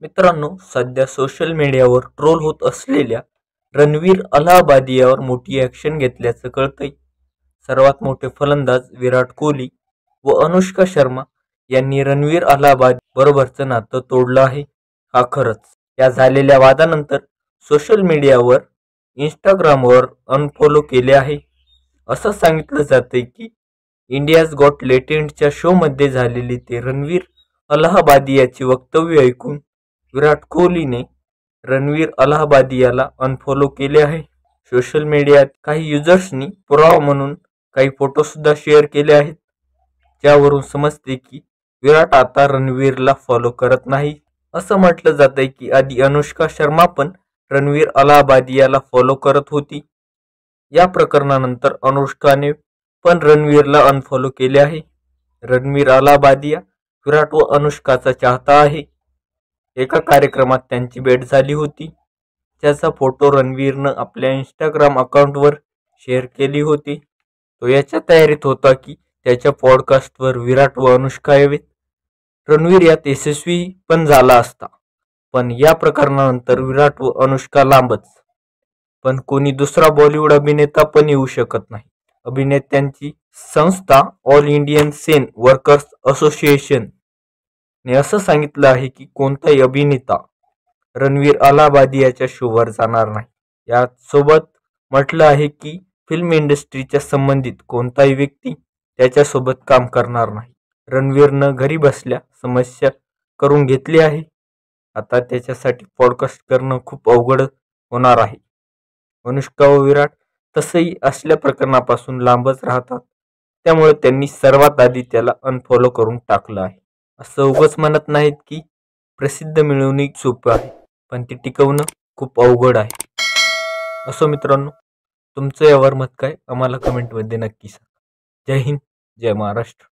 मित्रांनो, सध्या सोशल मीडियावर ट्रोल होत असलेल्या रणवीर अलाहाबादी यावर मोठी ॲक्शन घेतल्याचं कळतंय. सर्वात मोठे फलंदाज विराट कोहली व अनुष्का शर्मा यांनी रणवीर अलाहाबादी बरोबरचं नातं तोडलं आहे. हा खरंच. या झालेल्या वादानंतर सोशल मीडियावर इंस्टाग्रामवर अनफॉलो केले आहे. असं सांगितलं जातंय की इंडियाज गॉट लेटेंटच्या शोमध्ये झालेली ते रणवीर अलाहाबादी याची वक्तव्य ऐकून विराट कोहलीने रणवीर अलाहाबादी याला अनफॉलो केले आहे. सोशल मीडियात काही युजर्सनी पुरावा म्हणून काही फोटो सुद्धा शेअर केले आहेत, ज्यावरून समजते की विराट आता रणवीरला फॉलो करत नाही. असं म्हटलं जातंय की आधी अनुष्का शर्मा पण रणवीर अलाहाबादी याला फॉलो करत होती. या प्रकरणानंतर अनुष्काने पण रणवीरला अनफॉलो केले आहे. रणवीर अलाहाबादी विराट व अनुष्काचा चाहता आहे. एका कार्यक्रमात त्यांची भेट झाली होती, ज्याचा फोटो रणवीरनं आपल्या इंस्टाग्राम अकाउंटवर शेअर केली होती. तो याच्या तयारीत होता की त्याच्या पॉडकास्टवर विराट व अनुष्का यावेत. रणवीर यात यशस्वी पण झाला असता, पण या प्रकरणानंतर विराट व अनुष्का लांबच. पण कोणी दुसरा बॉलिवूड अभिनेता पण येऊ शकत नाही. अभिनेत्यांची संस्था all Indian Sen workers association ने असं सांगितलं आहे की कोणताही अभिनेता रणवीर अलाहाबादी याच्या शोवर जाणार नाही. यात सोबत म्हटलं आहे की फिल्म इंडस्ट्रीच्या संबंधित कोणताही व्यक्ती त्याच्यासोबत काम करणार नाही. रणवीरनं घरी बसल्या समस्या करून घेतली आहे. आता त्याच्यासाठी पॉडकास्ट करणं खूप अवघड होणार आहे. अनुष्का व विराट तसंही असल्या प्रकरणापासून लांबच राहतात, त्यामुळे त्यांनी सर्वात आधी त्याला अनफॉलो करून टाकलं आहे. असं उगाच म्हणत नाहीत की प्रसिद्ध मिळवणे सोपं आहे, पण ती टिकवणं खूप अवघड आहे. असो मित्रांनो, तुमचं यावर मत काय आम्हाला कमेंटमध्ये नक्की सांगा. जय हिंद, जय महाराष्ट्र.